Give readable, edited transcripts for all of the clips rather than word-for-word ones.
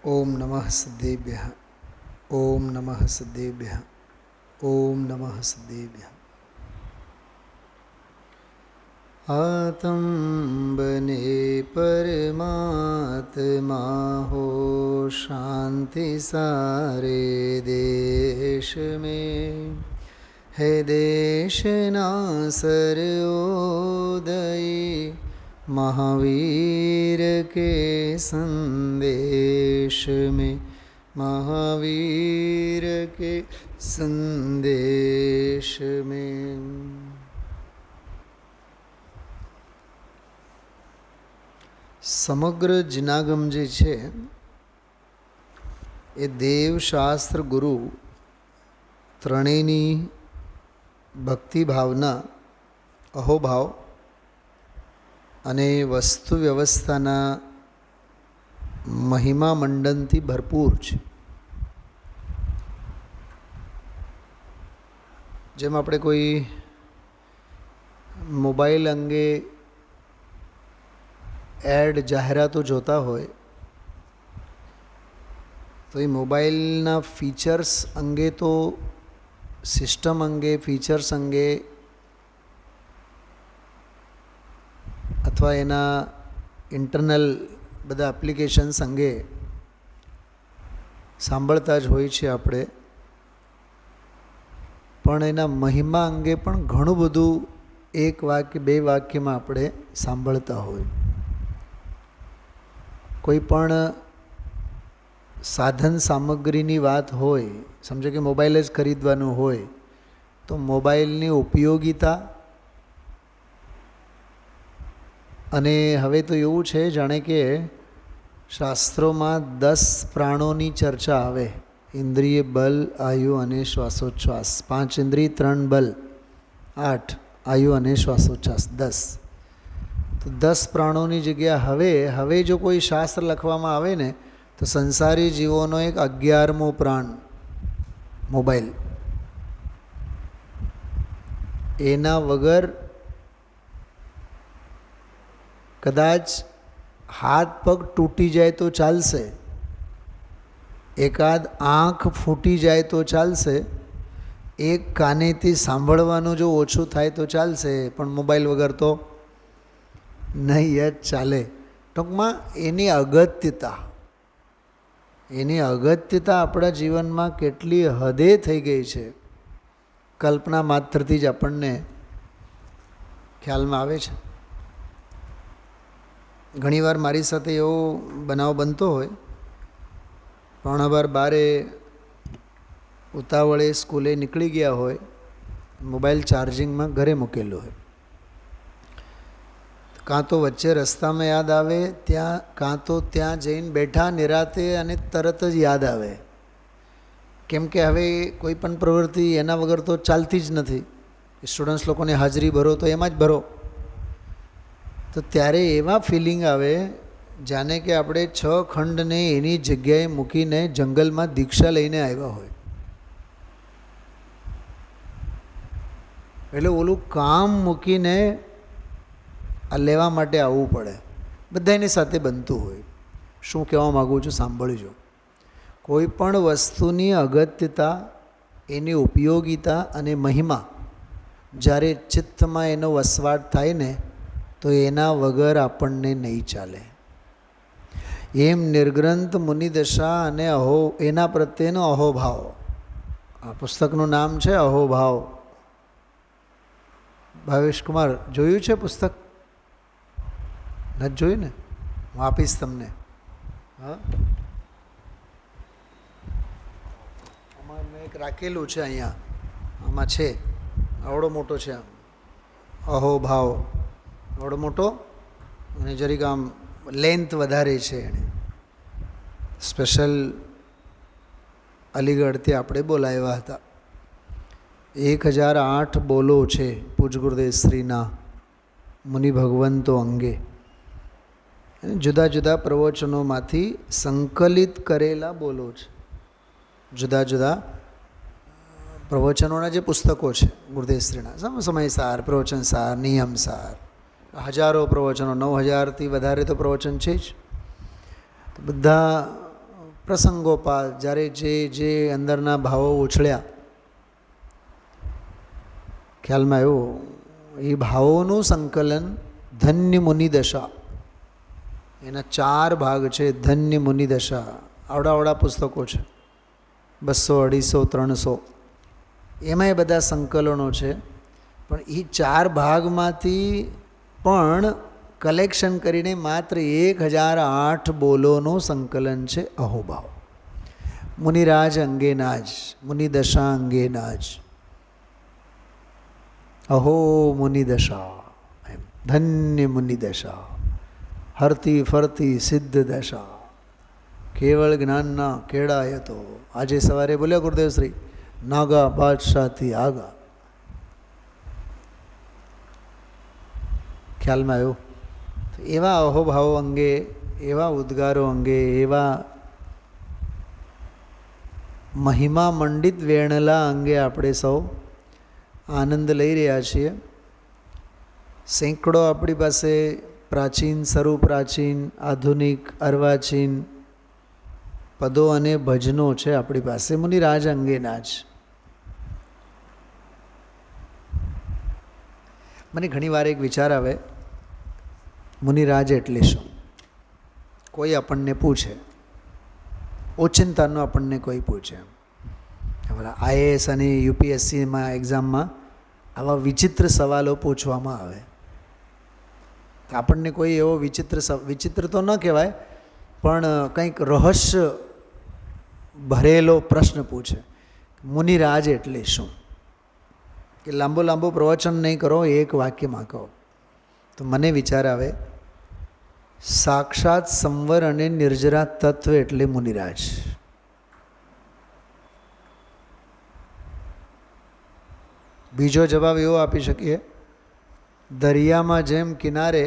ओम नमः सिद्धेभ्यः। ओम नमः सिद्धेभ्यः। ओम नमः सिद्धेभ्यः। आत्म बने परमात्मा हो, शांति सारे देश में है। देश ना सर्वोदय महावीर के संदेश में, महावीर के संदेश में। સમગ્ર જિનાગમ જે છે એ દેવશાસ્ત્ર ગુરુ ત્રણેયની ભક્તિ ભાવના, અહોભાવ અને વસ્તુ વ્યવસ્થાના મહિમા મંડનથી ભરપૂર છે. જેમ આપણે કોઈ મોબાઈલ અંગે એડ જાહેરાતો જોતા હોય તો એ મોબાઈલના ફીચર્સ અંગે, તો સિસ્ટમ અંગે, ફીચર્સ અંગે અથવા એના ઇન્ટરનલ બધા એપ્લિકેશન્સ અંગે સાંભળતા જ હોય છે આપણે, પણ એના મહિમા અંગે પણ ઘણું બધું એક વાક્ય બે વાક્યમાં આપણે સાંભળતા હોય. કોઈ પણ સાધન સામગ્રીની વાત હોય, સમજો કે મોબાઈલ જ ખરીદવાનું હોય તો મોબાઈલની ઉપયોગિતા, અને હવે તો એવું છે જાણે કે શાસ્ત્રોમાં 10 પ્રાણોની ચર્ચા આવે. ઇન્દ્રિય બલ, આયુ અને શ્વાસોચ્છ્વાસ. 5 ઇન્દ્રિય, 3 બલ, 8 આયુ અને શ્વાસોચ્છ્વાસ, 10. તો 10 પ્રાણોની જગ્યા હવે જો કોઈ શાસ્ત્ર લખવામાં આવે ને તો સંસારી જીવોનો એક 11મો પ્રાણ મોબાઈલ. એના વગર કદાચ હાથ પગ તૂટી જાય તો ચાલશે, એકાદ આંખ ફૂટી જાય તો ચાલશે, એક કાનેથી સાંભળવાનું જો ઓછું થાય તો ચાલશે, પણ મોબાઈલ વગર તો નહીં જ ચાલે. ટૂંકમાં એની અગત્યતા આપણા જીવનમાં કેટલી હદે થઈ ગઈ છે, કલ્પના માત્રથી જ આપણને ખ્યાલમાં આવે છે. ઘણીવાર મારી સાથે એવો બનાવ બનતો હોય, 12:30 ઉતાવળે સ્કૂલે નીકળી ગયા હોય, મોબાઈલ ચાર્જિંગમાં ઘરે મૂકેલો હોય, કાં તો વચ્ચે રસ્તામાં યાદ આવે કાં તો ત્યાં જઈને બેઠા નિરાતે અને તરત જ યાદ આવે. કેમ કે હવે કોઈ પણ પ્રવૃત્તિ એના વગર તો ચાલતી જ નથી. સ્ટુડન્ટ્સ લોકોને હાજરી ભરો તો એમાં જ ભરો. તો ત્યારે એવા ફિલિંગ આવે જાણે કે આપણે 6 ખંડને એની જગ્યાએ મૂકીને જંગલમાં દીક્ષા લઈને આવ્યા હોય. એટલે ઓલું કામ મૂકીને આ લેવા માટે આવવું પડે. બધાની સાથે બનતું હોય. શું કહેવા માગું છું સાંભળજો. કોઈ પણ વસ્તુની અગત્યતા, એની ઉપયોગિતા અને મહિમા જ્યારે ચિત્તમાં એનો વસવાટ થાય ને તો એના વગર આપણને નહીં ચાલે. એમ નિર્ગ્રંથ મુનિદશા અને એના પ્રત્યેનો અહોભાવ. આ પુસ્તકનું નામ છે અહોભાવ. ભાવેશકુમાર જોયું છે પુસ્તક? નથી જોયું ને? હું આપીશ તમને. હા, આમાં મેં એક રાખેલું છે અહીંયા, આમાં છે. આવડો મોટો છે આમ, અહોભાવ આવડો મોટો, અને જરીક આમ લેન્થ વધારે છે. એણે સ્પેશિયલ અલીગઢથી આપણે બોલાવ્યા હતા. 1008 બોલો છે પૂજ ગુરુદેવ શ્રીના મુનિ ભગવંતો અંગે. જુદા જુદા પ્રવચનોમાંથી સંકલિત કરેલા બોલો છે. જુદા જુદા પ્રવચનોના જે પુસ્તકો છે ગુરુદેવશ્રીના, સમયસાર, પ્રવચનસાર, નિયમસાર, હજારો પ્રવચનો, 9000થી વધારે તો પ્રવચન છે જ. તો બધા પ્રસંગોપાત જ્યારે જે અંદરના ભાવો ઉછળ્યા, ખ્યાલમાં આવ્યું, એ ભાવોનું સંકલન ધન્ય મુનિદશા, એના 4 ભાગ છે. ધન્ય મુનિદશા આવડા પુસ્તકો છે, 200, 250, 300, એમાંય બધા સંકલનો છે. પણ એ 4 ભાગમાંથી પણ કલેક્શન કરીને માત્ર 1008 બોલોનું સંકલન છે અહોભાવ. મુનિરાજ અંગેના જ, મુનિદશા અંગેના જ. અહો મુનિદશા, એમ ધન્ય મુનિદશા, હરતી ફરતી સિદ્ધ દશા, કેવળ જ્ઞાનના કેળાય તો. આજે સવારે બોલ્યા ગુરુદેવ શ્રી, નાગા બાદશાહથી આગા. ખ્યાલમાં આવ્યું? એવા અહોભાવો અંગે, એવા ઉદ્ગારો અંગે, એવા મહિમા મંડિત વેણલા અંગે આપણે સૌ આનંદ લઈ રહ્યા છીએ. સેંકડો આપણી પાસે પ્રાચીન, સર્વ પ્રાચીન, આધુનિક, અર્વાચીન પદો અને ભજનો છે આપણી પાસે મુનિરાજ અંગેના જ. મને ઘણીવાર એક વિચાર આવે, મુનિરાજ એટલે શું? કોઈ આપણને પૂછે, ઓચિંતાનો આપણને કોઈ પૂછે, IAS અને UPSCમાં એક્ઝામમાં આવા વિચિત્ર સવાલો પૂછવામાં આવે, તો આપણને કોઈ એવો વિચિત્ર તો ન કહેવાય, પણ કંઈક રહસ્ય ભરેલો પ્રશ્ન પૂછે, મુનિરાજ એટલે શું? કે લાંબુ પ્રવચન નહીં કરો, એક વાક્યમાં કહો. તો મને વિચાર આવે, સાક્ષાત સંવર અને નિર્જરા તત્વ એટલે મુનિરાજ. બીજો જવાબ એવો આપી શકીએ, દરિયામાં જેમ કિનારે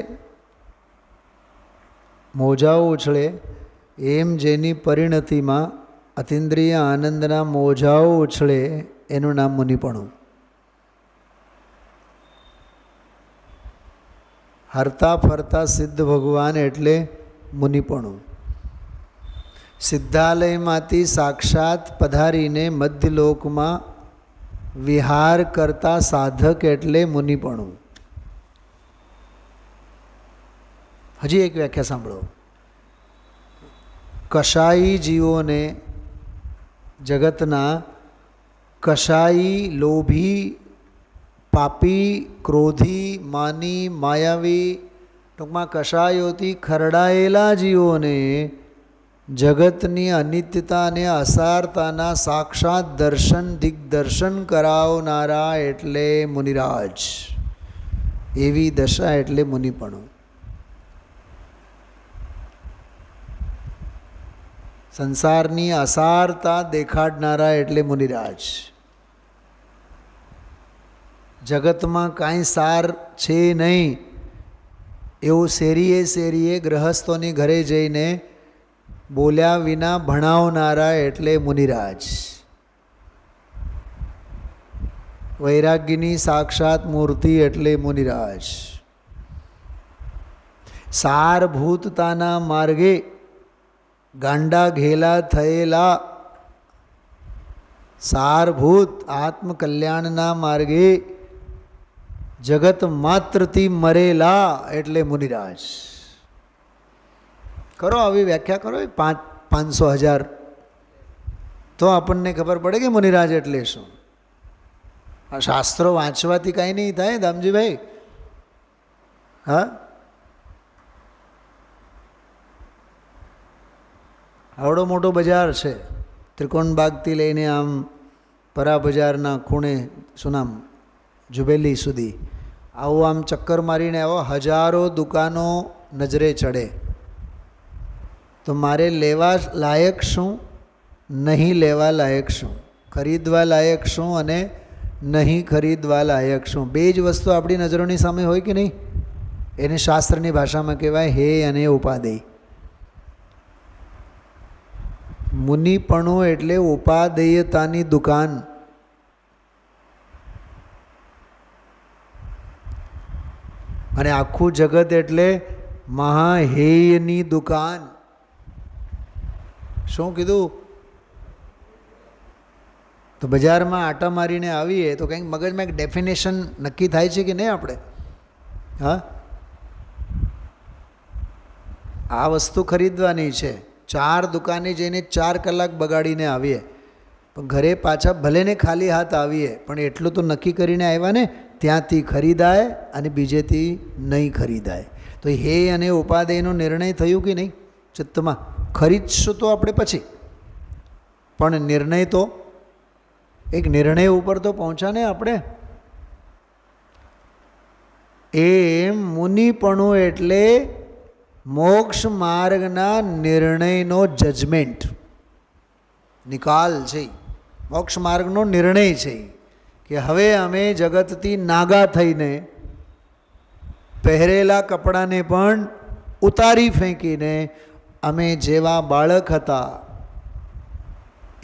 મોજાઓ ઉછળે, એમ જેની પરિણતિમાં અતિન્દ્રિય આનંદના મોજાઓ ઉછળે, એનું નામ મુનિપણું. હરતા ફરતા સિદ્ધ ભગવાન એટલે મુનિપણું. સિદ્ધાલયમાંથી સાક્ષાત પધારીને મધ્યલોકમાં વિહાર કરતા સાધક એટલે મુનિપણું. હજી એક વ્યાખ્યા સાંભળો. કશાયી જીવોને, જગતના કશાયી, લોભી, પાપી, ક્રોધી, માની, માયાવી, ટૂંકમાં કશાયોથી ખરડાયેલા જીવોને જગતની અનિત્યતા અને અસારતાના સાક્ષાત દર્શન, દિગ્દર્શન કરાવનારા એટલે મુનિરાજ. એવી દશા એટલે મુનિપણું. સંસારની અસારતા દેખાડનારા એટલે મુનિરાજ. જગતમાં કાંઈ સાર છે નહીં એવું શેરીએ ગ્રહસ્થોની ઘરે જઈને બોલ્યા વિના ભણાવનારા એટલે મુનિરાજ. વૈરાગ્યની સાક્ષાત મૂર્તિ એટલે મુનિરાજ. સારભૂતતાના માર્ગે ગાંડા ઘેલા થયેલા, સારભૂત આત્મકલ્યાણના માર્ગે જગત માત્રથી મરેલા એટલે મુનિરાજ. કરો આવી વ્યાખ્યા કરો, 500-1000, તો આપણને ખબર પડે કે મુનિરાજ એટલે શું. આ શાસ્ત્રો વાંચવાથી કાંઈ નહીં થાય દામજીભાઈ. હા, આવડો મોટો બજાર છે, ત્રિકોણબાગથી લઈને આમ પરા બજારના ખૂણે શું નામ જુબેલી સુધી, આવું આમ ચક્કર મારીને આવો, હજારો દુકાનો નજરે ચડે. તો મારે લેવા લાયક શું, નહીં લેવા લાયક શું, ખરીદવા લાયક શું અને નહીં ખરીદવા લાયક શું, બે જ વસ્તુ આપણી નજરોની સામે હોય કે નહીં. એને શાસ્ત્રની ભાષામાં કહેવાય હે અને ઉપાદેય. મુનિપણું એટલે ઉપાદેયતાની દુકાન. અને આખું જગત એટલે મહાહેયની દુકાન. શું કીધું? તો બજારમાં આટા મારીને આવીએ તો કંઈક મગજમાં એક ડેફિનેશન નક્કી થાય છે કે નહીં આપણે? હા, આ વસ્તુ ખરીદવાની છે, 4 દુકાને જઈને 4 કલાક બગાડીને આવીએ, પણ ઘરે પાછા ભલે ને ખાલી હાથ આવીએ પણ એટલું તો નક્કી કરીને આવ્યા ને, ત્યાંથી ખરીદાય અને બીજેથી નહીં ખરીદાય. તો હે અને ઉપાદેયનો નિર્ણય થયું કે નહીં ચિત્તમાં? ખરીદશું તો આપણે પછી, પણ નિર્ણય તો એક નિર્ણય ઉપર તો પહોંચ્યા ને આપણે. એમ મુનિપણું એટલે મોક્ષ માર્ગના નિર્ણયનો જજમેન્ટ, નિકાલ છે. મોક્ષ માર્ગનો નિર્ણય છે કે હવે અમે જગતથી નાગા થઈને પહેરેલા કપડાને પણ ઉતારી ફેંકીને અમે જેવા બાળક હતા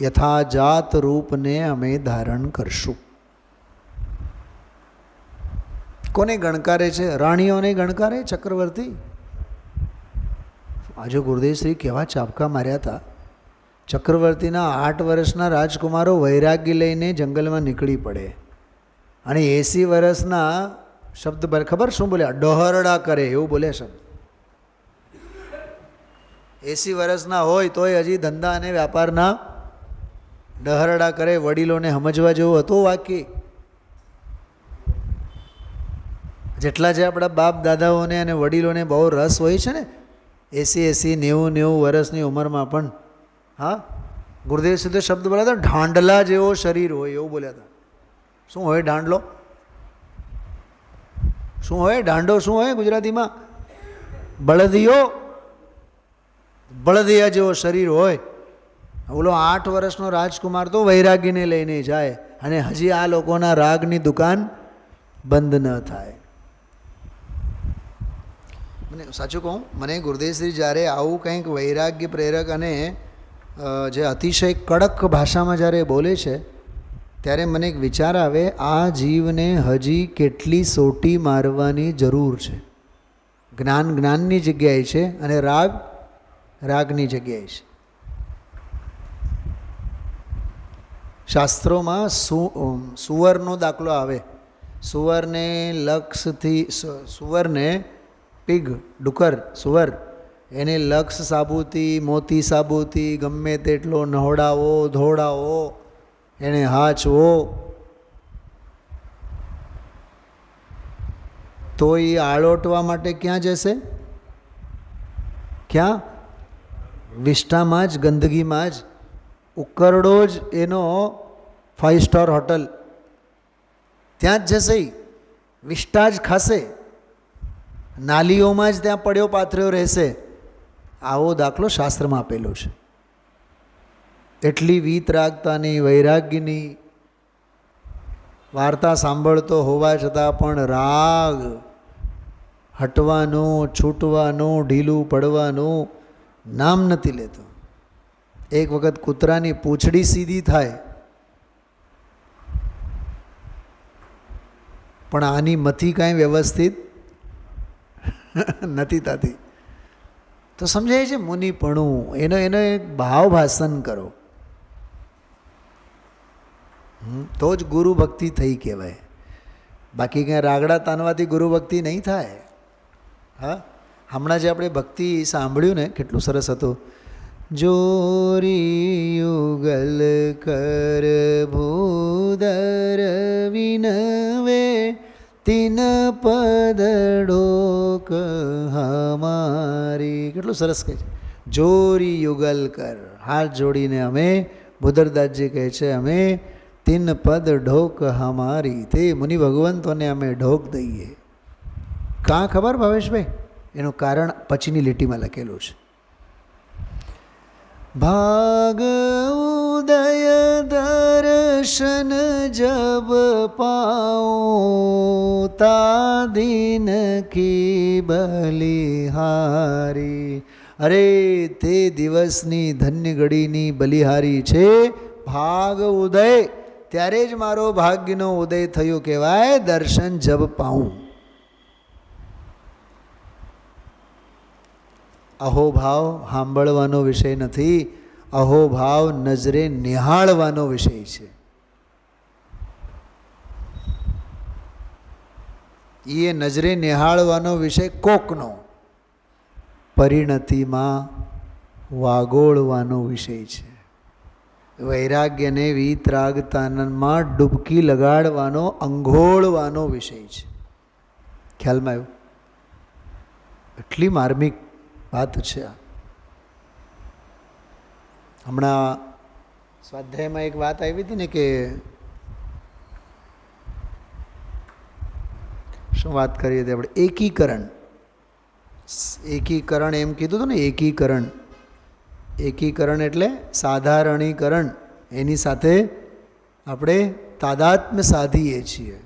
યથાજાત રૂપને અમે ધારણ કરશું. કોને ગણકારે છે? રાણીઓને ગણકારે ચક્રવર્તી. આજે ગુરુદેવશ્રી કેવા ચાપકા માર્યા હતા. ચક્રવર્તીના 8 વર્ષના રાજકુમારો વૈરાગ્ય લઈને જંગલમાં નીકળી પડે અને 80 વર્ષના શબ્દ ખબર શું બોલ્યા? ડહોરડા કરે એવું બોલ્યા શબ્દ. 80 વર્ષના હોય તોય હજી ધંધા અને વ્યાપારના ડહરડા કરે. વડીલોને સમજવા જેવું હતું વાક્ય. જેટલા જે આપણા બાપ દાદાઓને અને વડીલોને બહુ રસ હોય છે ને, 80, 90 વર્ષની ઉંમરમાં પણ, હા, ગુરુદેવ સીધો શબ્દ બોલ્યા હતા, ઢાંડલા જેવો શરીર હોય એવું બોલ્યા હતા. શું હોય ઢાંડલો? શું હોય ઢાંડો? શું હોય ગુજરાતીમાં? બળદિયો. બળદિયા જેવો શરીર હોય. બોલો 8 વર્ષનો રાજકુમાર તો વૈરાગ્યને લઈને જાય અને હજી આ લોકોના રાગની દુકાન બંધ ન થાય. મને સાચું કહું, મને ગુરુદેવશ્રી જ્યારે આવું કંઈક વૈરાગ્ય પ્રેરક અને જે અતિશય કડક ભાષામાં જ્યારે બોલે છે ત્યારે મને એક વિચાર આવે, આ જીવને હજી કેટલી સોટી મારવાની જરૂર છે. જ્ઞાન જ્ઞાનની જગ્યાએ છે અને રાગ રાગની જગ્યાએ છે. શાસ્ત્રોમાં સુવરનો દાખલો આવે. સુવરને લક્ષથી, સુવરને પીગ, ડુકર, સુવર, એને લક્ષ સાબુથી, મોતી સાબુથી ગમે તેટલો નહોડાવો ધોડાવો, એને હાચવો, તો એ આળોટવા માટે ક્યાં જશે? ક્યાં? વિષ્ઠામાં જ, ગંદકીમાં જ. ઉકરડો જ એનો 5 સ્ટાર હોટલ, ત્યાં જ જશે. વિષ્ઠા જ ખાશે, નાલીઓમાં જ ત્યાં પડ્યો પાથર્યો રહેશે. આવો દાખલો શાસ્ત્રમાં આપેલો છે. એટલી વીતરાગતાની, વૈરાગ્યની વાર્તા સાંભળતો હોવા છતાં પણ રાગ હટવાનું, છૂટવાનું, ઢીલું પડવાનું નામ નથી લેતો. એક વખત કૂતરાની પૂંછડી સીધી થાય પણ આની મથી કાંઈ વ્યવસ્થિત નથી થતી. તો સમજાય છે મુનિપણું, એનો એક ભાવ ભાષણ કરો તો જ ગુરુ ભક્તિ થઈ કહેવાય. બાકી ક્યાં રાગડા તાનવાથી ગુરુ ભક્તિ નહીં થાય. હા, હમણાં જે આપણે ભક્તિ સાંભળ્યું ને, કેટલું સરસ હતું. જોરી યુગલ કર ભૂદર વિનવે તીન પદ ઢોક હમારી. કેટલું સરસ કહે છે. જોરી યુગલ કર, હાથ જોડીને અમે, ભૂદરદાસજી કહે છે, અમે તીન પદ ઢોક હમારી, તે મુનિ ભગવંતોને અમે ઢોક દઈએ. કાં ખબર ભાવેશભાઈ? એનું કારણ પછીની લીટીમાં લખેલું છે. ભાગ ઉદય દર્શન જબ પાઉં તા દિન કી બલિહારી. અરે તે દિવસની ધન્ય ઘડીની બલિહારી છે ભાગ ઉદય. ત્યારે જ મારો ભાગ્યનો ઉદય થયો કહેવાય. દર્શન જબ પાઉં. અહોભાવ સાંભળવાનો વિષય નથી. અહોભાવ નજરે નિહાળવાનો વિષય છે. એ નજરે નિહાળવાનો વિષય કોકનો પરિણતિમાં વાગોળવાનો વિષય છે. વૈરાગ્યને વિતરાગતાનમાં ડૂબકી લગાડવાનો, અંઘોળવાનો વિષય છે. ખ્યાલમાં આવ્યું? એટલી માર્મિક વાત છે આ. હમણાં સ્વાધ્યાયમાં એક વાત આવી હતી ને કે શું વાત કરી હતી આપણે? એકીકરણ. એકીકરણ એમ કીધું હતું ને, એકીકરણ. એકીકરણ એટલે સાધારણીકરણ. એની સાથે આપણે તાદાત્મ્ય સાધીએ છીએ.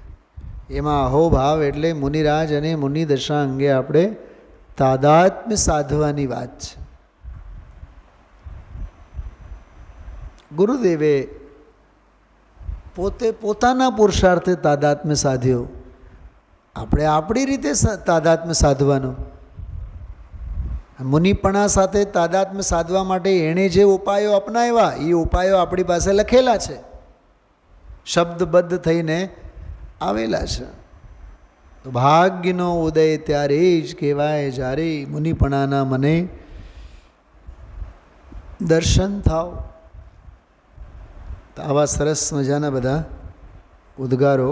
એમાં અહોભાવ એટલે મુનિરાજ અને મુનિદશા અંગે આપણે તાદાત્મ્ય સાધવાની વાત છે. ગુરુદેવે પોતે પોતાના પુરુષાર્થે તાદાત્મ્ય સાધ્યો. આપણે આપણી રીતે તાદાત્મ્ય સાધવાનું. મુનિપણા સાથે તાદાત્મ્ય સાધવા માટે એણે જે ઉપાયો અપનાવ્યા એ ઉપાયો આપણી પાસે લખેલા છે, શબ્દબદ્ધ થઈને આવેલા છે. તો ભાગ્યનો ઉદય ત્યારે જ કહેવાય જ્યારે મુનિપણાના મને દર્શન થાવ. તો આવા સરસ મજાના બધા ઉદ્ગારો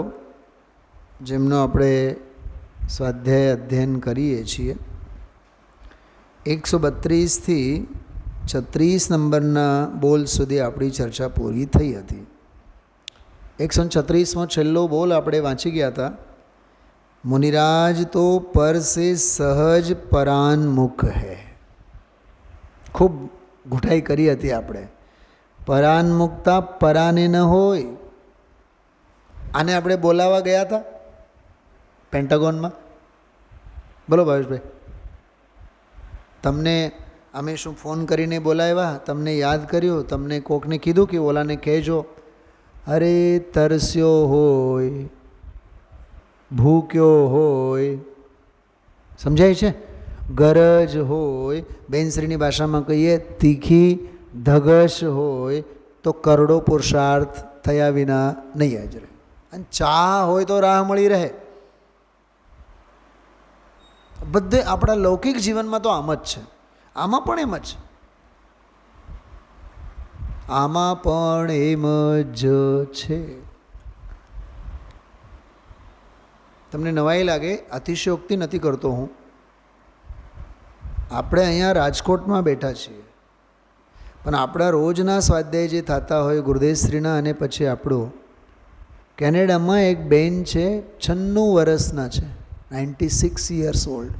જેમનો આપણે સ્વાધ્યાય અધ્યયન કરીએ છીએ. 132થી 36 નંબરના બોલ સુધી આપણી ચર્ચા પૂરી થઈ હતી. 136મો છેલ્લો બોલ આપણે વાંચી ગયા હતા. મુનિરાજ તો પર સે સહજ પરાન્મુખ હૈ. ખૂબ ઘૂંટાઈ કરી હતી આપણે. પરાન્મુખતા પરાને ન હોય. આને આપણે બોલાવા ગયા હતા પેન્ટાગોનમાં. બોલો ભાવેશભાઈ, તમને અમે શું ફોન કરીને બોલાવ્યા? તમને યાદ કર્યું? તમને કોકને કીધું કે ઓલાને કહેજો? અરે તરસ્યો હોય, ભૂખ્યો હોય, સમજાય છે? ગરજ હોય, બેનશ્રીની ભાષામાં કહીએ તીખી ધગશ હોય તો કરડો પુરુષાર્થ થયા વિના નહીં હાજર. અને ચાહ હોય તો રાહ મળી રહે. બધે આપણા લૌકિક જીવનમાં તો આમ જ છે. આમાં પણ એમ જ છે. આમાં પણ એમ જ છે. તમને નવાઈ લાગે, અતિશયોક્તિ નથી કરતો હું. આપણે અહીંયા રાજકોટમાં બેઠા છીએ, પણ આપણા રોજના સ્વાધ્યાય જે થતા હોય ગુરુદેવશ્રીના, અને પછી આપણું કેનેડામાં એક બેન છે, 96 વર્ષના છે, 96 years old.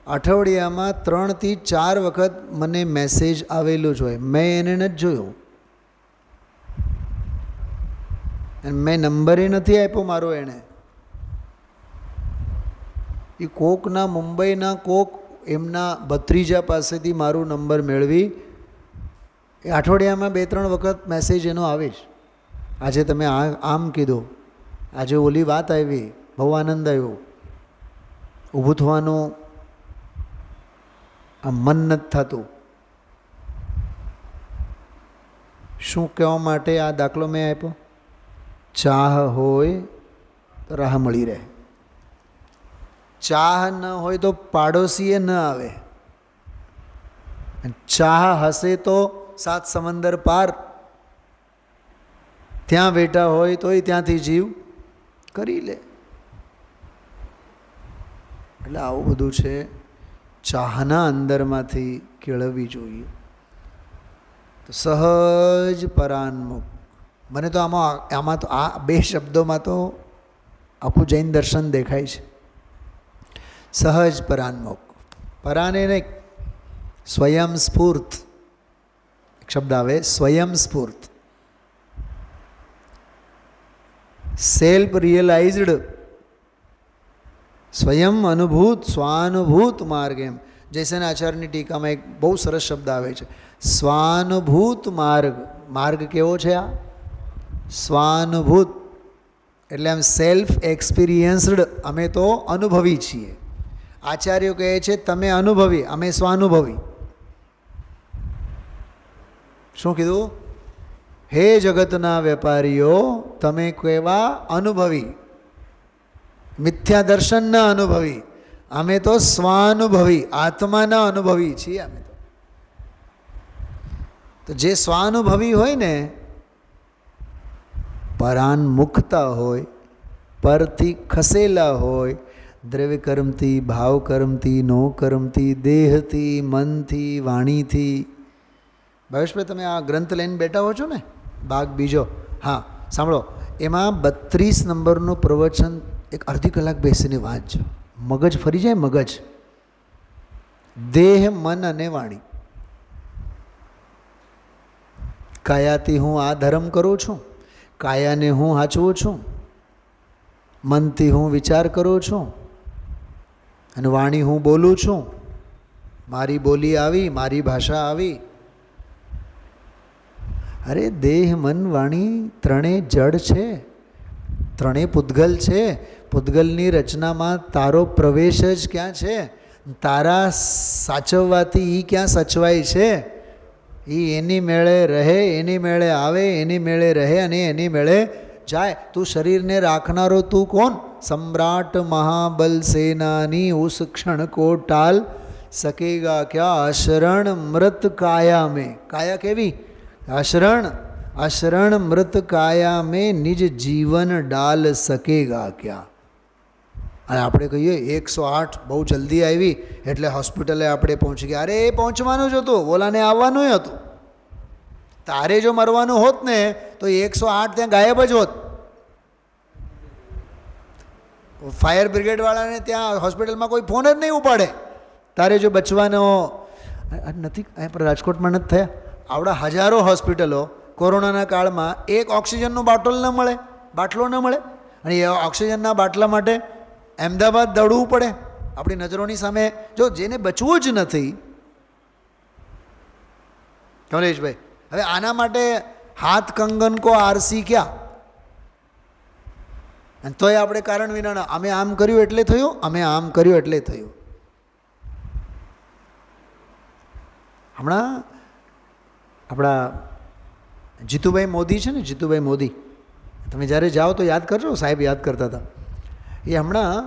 અઠવાડિયામાં 3 થી 4 વખત મને મેસેજ આવેલું જ હોય. મેં એને નથી જોયું અને મેં નંબરે નથી આપ્યો મારો. એણે એ કોકના મુંબઈના કોક એમના ભત્રીજા પાસેથી મારો નંબર મેળવી એ અઠવાડિયામાં 2-3 વખત મેસેજ એનો આવે જ. આજે તમે આમ કીધું, આજે ઓલી વાત આવી, બહુ આનંદ આવ્યો. ઊભું થવાનું આ મન નથી થતું. શું કહેવા માટે આ દાખલો મેં આપ્યો? ચાહ હોય તો રાહ મળી રહે. ચાહ ન હોય તો પાડોશીએ ન આવે. ચાહ હશે તો 7 સમંદર પાર ત્યાં બેઠા હોય તોય ત્યાંથી જીવ કરી લે. એટલે આવું બધું છે. ચાહના અંદરમાંથી કેળવવી જોઈએ. તો સહજ પરાન્મુખ. મને તો આમાં તો આ 2 શબ્દોમાં તો આખું જૈન દર્શન દેખાય છે. સહજ પરાન્મુખ. પરાને નહીં, સ્વયં સ્ફૂર્ત એક શબ્દ આવે, સ્વયં સ્ફૂર્ત. સેલ્ફ રિયલાઇઝડ, સ્વયં અનુભૂત, સ્વાનુભૂત માર્ગ. એમ જયસેન આચાર્યની ટીકામાં એક બહુ સરસ શબ્દ આવે છે, સ્વાનુભૂત માર્ગ. માર્ગ કેવો છે આ? સ્વાનુભૂત એટલે આમ સેલ્ફ એક્સપિરિયન્સ્ડ. અમે તો અનુભવી છીએ. આચાર્યો કહે છે તમે અનુભવી, અમે સ્વાનુભવી. શું કીધું? હે જગતના વેપારીઓ, તમે કેવા અનુભવી, મિથ્યા દર્શનના અનુભવી, અમે તો સ્વાનુભવી, આત્માના અનુભવી છીએ અમે તો જે સ્વાનુભવી હોય ને, પરાન્મુખતા હોય, પરથી ખસેલા હોય, દ્રવ્ય કર્મથી, ભાવ કર્મથી, નો કર્મથી, દેહથી, મનથી, વાણીથી. ભાવેશભાઈ, તમે આ ગ્રંથ લઈને બેઠા હો છો ને, ભાગ બીજો, હા સાંભળો, એમાં 32 નંબરનું પ્રવચન એક અડધી કલાક બેસીને વાંચજો. મગજ ફરી જાય, મગજ, દેહ, મન અને વાણી. કાયાથી હું આ ધર્મ કરું છું, કાયાને હું હાચવું છું, મનથી હું વિચાર કરું છું, અને વાણી હું બોલું છું. મારી બોલી આવી, મારી ભાષા આવી. અરે દેહ, મન, વાણી ત્રણેય જડ છે, ત્રણેય પૂતગલ છે. પૂતગલની રચનામાં તારો પ્રવેશ જ ક્યાં છે? તારા સાચવવાથી એ ક્યાં સચવાય છે? એ એની મેળે રહે, એની મેળે આવે, એની મેળે રહે અને એની મેળે જાય. તું શરીરને રાખનારો તું કોણ? સમ્રાટ મહાબલ સેનાની ઉસ ક્ષણ કો ટાલ સકેગા ક્યા અશરણ મૃત કાયા મેં. કાયા કેવી? અશરણ. અશરણ મૃત કાયા મેં નિજ જીવન ડાલ સકેગા ક્યા. અને આપણે કહીએ 108 બહુ જલ્દી આવી એટલે હોસ્પિટલે આપણે પહોંચી ગયા. અરે એ પહોંચવાનું જ હતું, ઓલાને આવવાનું હતું. તારે જો મરવાનું હોત ને તો 108 ત્યાં ગાયબ જ હોત. ફાયર બ્રિગેડવાળાને ત્યાં હોસ્પિટલમાં કોઈ ફોન જ નહીં ઉપાડે. તારે જો બચવાનો નથી. અહીંયા રાજકોટમાં નથી થયા આવડા હજારો હોસ્પિટલો કોરોનાના કાળમાં એક ઓક્સિજનનો બાટલો ન મળે અને એ ઓક્સિજનના બાટલા માટે અમદાવાદ દોડવું પડે. આપણી નજરોની સામે જો જેને બચવું જ નથી. કમલેશભાઈ, હવે આના માટે હાથ કંગન કો આરસી ક્યાં? અને તોય આપણે કારણ વિનાના અમે આમ કર્યું એટલે થયું, અમે આમ કર્યું એટલે થયું. હમણાં આપણા જીતુભાઈ મોદી છે ને, જીતુભાઈ મોદી, તમે જ્યારે જાઓ તો યાદ કરજો, સાહેબ યાદ કરતા હતા. એ હમણાં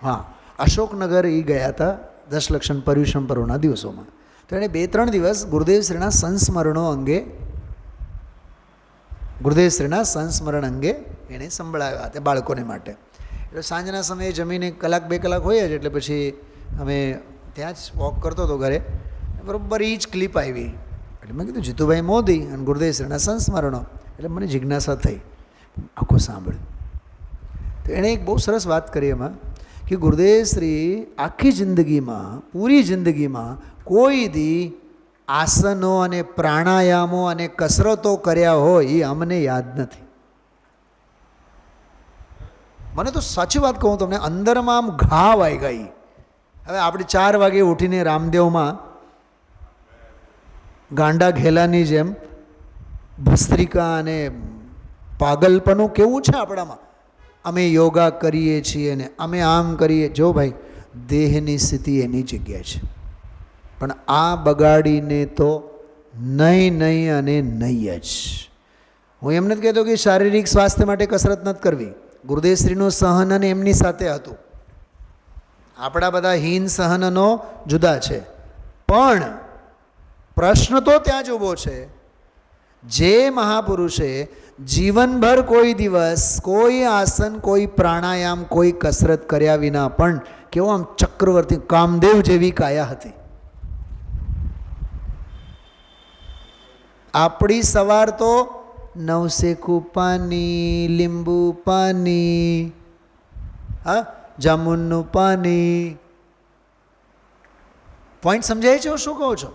હા અશોકનગર એ ગયા હતા 10 લક્ષણ પર્યુષણ પર્વના દિવસોમાં. તો એણે 2-3 દિવસ ગુરુદેવશ્રીના સંસ્મરણ અંગે એણે સંભળાવ્યા તે બાળકોને માટે. એટલે સાંજના સમયે જમીને 1-2 કલાક હોય જ, એટલે પછી અમે ત્યાં જ વોક કરતો હતો ઘરે, બરાબર એ જ ક્લિપ આવી. એટલે મેં કીધું જીતુભાઈ મોદી અને ગુરુદેવશ્રીના સંસ્મરણો. એટલે મને જિજ્ઞાસા થઈ, આખું સાંભળ્યું. તો એણે એક બહુ સરસ વાત કરી એમાં કે ગુરુદેવશ્રી આખી જિંદગીમાં, પૂરી જિંદગીમાં કોઈ દી આસનો અને પ્રાણાયામો અને કસરતો કર્યા હોય એ અમને યાદ નથી. મને તો સાચી વાત કહું તમને, અંદરમાં આમ ઘા વાઈ ગઈ. હવે આપણે 4 વાગે ઉઠીને રામદેવમાં ગાંડા ઘેલાની જેમ ભસ્ત્રિકા અને પાગલપણું કેવું છે આપણામાં. અમે યોગા કરીએ છીએ ને અમે આમ કરીએ. જો ભાઈ, દેહની સ્થિતિ એની જગ્યાએ છે, પણ આ બગાડીને તો નહીં અને નહીં જ. હું એમ નથી કહેતો કે શારીરિક સ્વાસ્થ્ય માટે કસરત નથી કરવી. ગુરુદેવશ્રીનું સહન અને એમની સાથે હતું. આપણા બધા હીન સહનનો જુદા છે. પણ પ્રશ્ન તો ત્યાં જ ઊભો છે, જે મહાપુરુષે જીવનભર કોઈ દિવસ કોઈ આસન, કોઈ પ્રાણાયામ, કોઈ કસરત કર્યા વિના પણ કેવો આમ ચક્રવર્તી કામદેવ જેવી કાયા હતી. આપણી સવાર તો નવસેકું પાણી, લીંબુ પાણી, હા જામુનનું પાણી. પોઈન્ટ સમજાય છે હું શું કહું છું?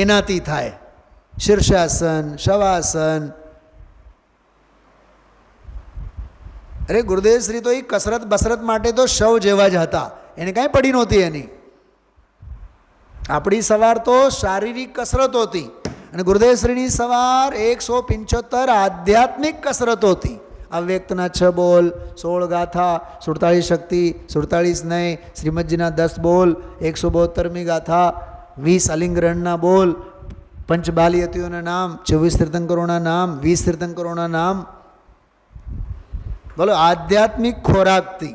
એનાથી થાય. શીર્ષાસન, શવાસન. અરે ગુરુદેવશ્રી તો એ કસરત બસરત માટે તો શવ જેવા જ હતા, એને કાંઈ પડી નહોતી એની. આપણી સવાર તો શારીરિક કસરતો હતી અને ગુરુદેવશ્રીની સવાર 175 આધ્યાત્મિક કસરતો હતી. અવ્યક્તના 6 બોલ, 16 ગાથા, 47 શક્તિ, 47 નય, શ્રીમદજીના 10 બોલ, 172મી ગાથા, 20 અલિંગરણના બોલ, પંચબાલિયતીઓના નામ, 24 તીર્થંકરોના નામ, 20 તીર્થંકરોના નામ. બોલો, આધ્યાત્મિક ખોરાકથી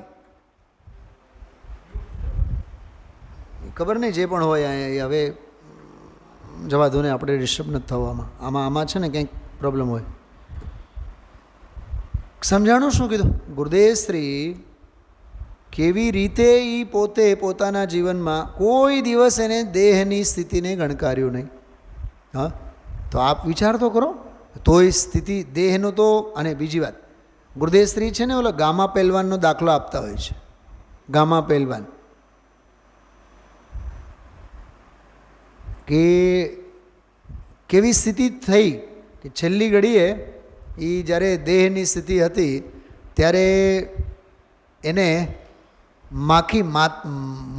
ખબર નહીં જે પણ હોય અહીંયા હવે જવા દો ને, આપણે ડિસ્ટર્બ નથી થવામાં. આમાં છે ને કંઈક પ્રોબ્લેમ હોય. સમજાણું શું કીધું? ગુરુદેવ શ્રી કેવી રીતે એ પોતે પોતાના જીવનમાં કોઈ દિવસ એને દેહની સ્થિતિને ગણકાર્યું નહીં. હા, તો આપ વિચાર તો કરો. તોય સ્થિતિ દેહનો તો, અને બીજી વાત, ગુરુદેવ શ્રી છે ને ઓલો ગામા પહેલવાનનો દાખલો આપતા હોય છે. ગામા પહેલવાન કે કેવી સ્થિતિ થઈ કે છેલ્લી ઘડીએ એ જ્યારે દેહની સ્થિતિ હતી ત્યારે એને માખી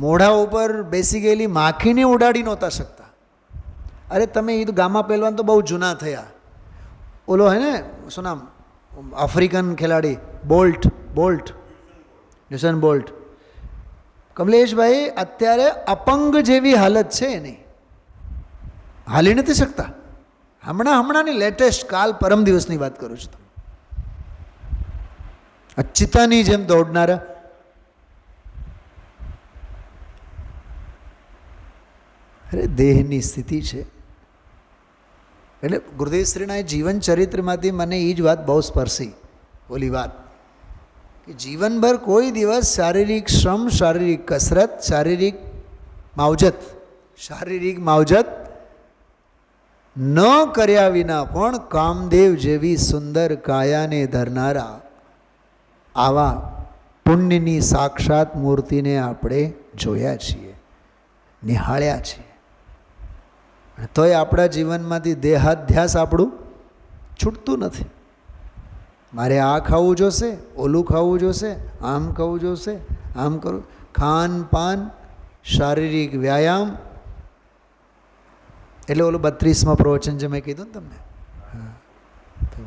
મોઢા ઉપર બેસી ગયેલી માખીને ઉડાડી નહોતા શકતા. અરે તમે એ તો ગામા પહેલવાન તો બહુ જૂના થયા. ઓલો હે ને શું નામ, આફ્રિકન ખેલાડી બોલ્ટ યુસેન બોલ્ટ. કમલેશભાઈ અત્યારે અપંગ જેવી હાલત છે એની, હાલી નથી શકતા. હમણાંની લેટેસ્ટ કાલ પરમ દિવસની વાત કરું છું. ચિત્તાની જેમ દોડનારા. અરે દેહની સ્થિતિ છે. એટલે ગુરુદેવ શ્રીના જીવન ચરિત્રમાંથી મને એ જ વાત બહુ સ્પર્શી. ઓલી વાત કે જીવનભર કોઈ દિવસ શારીરિક શ્રમ, શારીરિક કસરત, શારીરિક માવજત ન કર્યા વિના પણ કામદેવ જેવી સુંદર કાયાને ધરનારા આવા પુણ્યની સાક્ષાત મૂર્તિને આપણે જોયા છીએ, નિહાળ્યા છીએ. તોય આપણા જીવનમાંથી દેહાધ્યાસ આપણું છૂટતું નથી. મારે આ ખાવું જોશે, ઓલું ખાવું જોશે, આમ ખાવું જોશે, આમ કરું. ખાનપાન, શારીરિક વ્યાયામ, એટલે ઓલું 32માં પ્રવચન જે મેં કીધું ને તમને,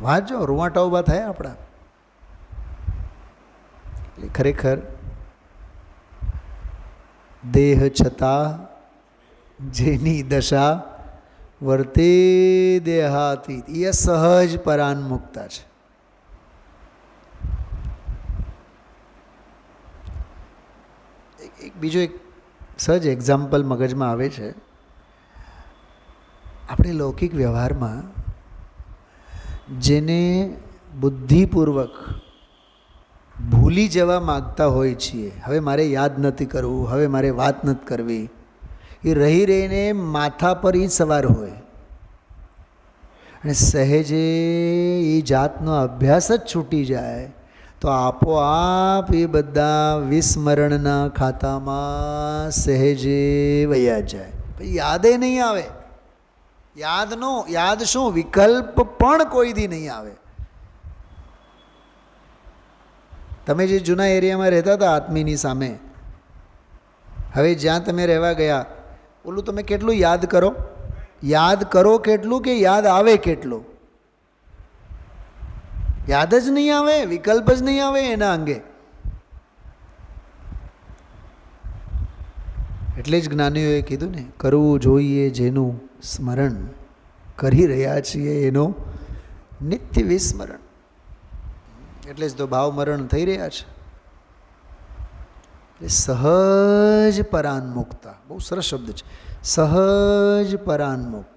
વાંચો, રૂવાટા ઊભા થાય આપણા. એટલે ખરેખર દેહ છતાં જેની દશા વર્તે દેહાતીત, એ સહજ પરાન્મુક્તા છે. બીજો એક સહજ એક્ઝામ્પલ મગજમાં આવે છે. આપણે લૌકિક વ્યવહારમાં જેને બુદ્ધિપૂર્વક ભૂલી જવા માગતા હોય છીએ, હવે મારે યાદ નથી કરવું, હવે મારે વાત નથી કરવી, એ રહી રહીને માથા પર એ સવાર હોય અને સહેજે એ જાતનો અભ્યાસ જ છૂટી જાય તો આપોઆપ એ બધા વિસ્મરણના ખાતામાં સહેજે વયા જાય. પછી યાદે નહીં આવે. યાદ શું, વિકલ્પ પણ કોઈ દી નહીં આવે. તમે જે જૂના એરિયામાં રહેતા હતા આત્મીની સામે, હવે જ્યાં તમે રહેવા ગયા, ઓલું તમે કેટલું યાદ કરો કેટલું કે યાદ આવે કેટલું? યાદ જ નહીં આવે, વિકલ્પ જ નહીં આવે એના અંગે. એટલે જ જ્ઞાનીઓએ કીધું ને, કરવું જોઈએ જેનું સ્મરણ, કરી રહ્યા છીએ એનો નિત્ય વિસ્મરણ. એટલે જ તો ભાવમરણ થઈ રહ્યા છે. એટલે સહજ પરાન્મુક્તા, બહુ સરસ શબ્દ છે, સહજ પરાન્મુક્ત.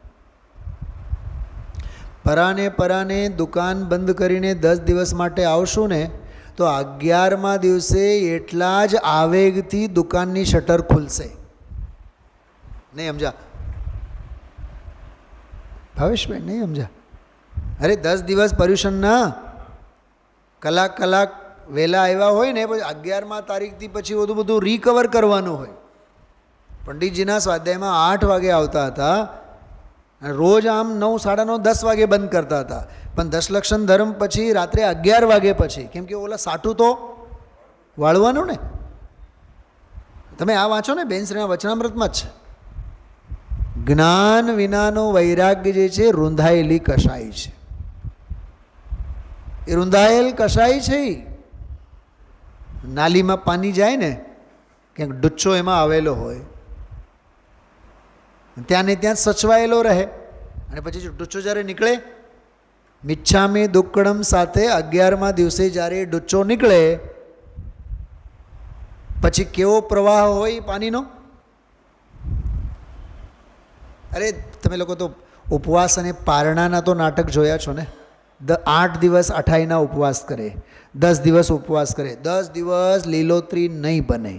પરાને દુકાન બંધ કરીને 10 દિવસ માટે આવશું ને તો 11મા દિવસે એટલા જ આવેગથી દુકાનની શટર ખુલશે. નહીં સમજા ભાવેશભાઈ? નહીં સમજા? અરે 10 દિવસ પર્યુષણના કલાક વહેલા આવ્યા હોય ને, પછી 11મા તારીખથી પછી બધું રિકવર કરવાનું હોય. પંડિતજીના સ્વાધ્યાયમાં 8 વાગે આવતા હતા, રોજ આમ 9, 9:30, 10 વાગે બંધ કરતા હતા. પણ 10 લક્ષણ ધર્મ પછી રાત્રે 11 વાગે પછી, કેમ કે ઓલા સાટું તો વાળવાનું ને. તમે આ વાંચો ને, બેનશ્રીના વચનામૃતમાં જ છે. જ્ઞાન વિનાનો વૈરાગ્ય જે છે રૂંધાયેલી કશાય છે. એ રૂંધાયેલ કશાય છે. નાલીમાં પાણી જાય ને, ક્યાંક ડુચ્ચો એમાં આવેલો હોય, ત્યાં ને ત્યાં સચવાયેલો રહે. અને પછી જો ડૂચો જ્યારે નીકળે, મિચ્છામી દુક્કડમ સાથે 11મા દિવસે જ્યારે ડૂચો નીકળે પછી કેવો પ્રવાહ હોય પાણીનો. અરે તમે લોકો તો ઉપવાસ અને પારણાના તો નાટક જોયા છો ને. 8 દિવસ અઠાઈના ઉપવાસ કરે, 10 દિવસ ઉપવાસ કરે, 10 દિવસ લીલોતરી નહીં બને,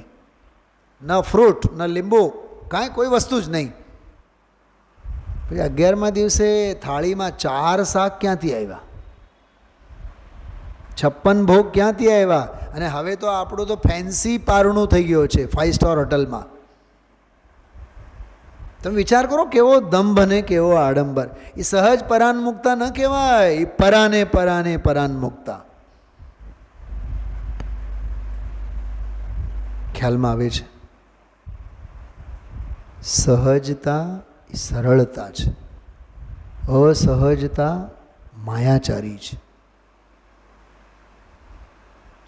ન ફ્રૂટ ન લીંબુ, કાંઈ કોઈ વસ્તુ જ નહીં. પછી 11મા દિવસે થાળીમાં 4 શાક ક્યાંથી આવ્યા, 56 ભોગ ક્યાંથી આવ્યા. અને હવે તો આપણું તો ફેન્સી પારણું થઈ ગયો છે 5 સ્ટાર હોટલમાં. તમે વિચાર કરો કેવો દંભ અને કેવો આડંબર. એ સહજ પરાન્મુક્તા ન કહેવાય, એ પરાને પરાને પરાન્મુક્તા. ખ્યાલમાં આવે છે? સહજતા એ સરળતા છે, અસહજતા માયાચારી છે.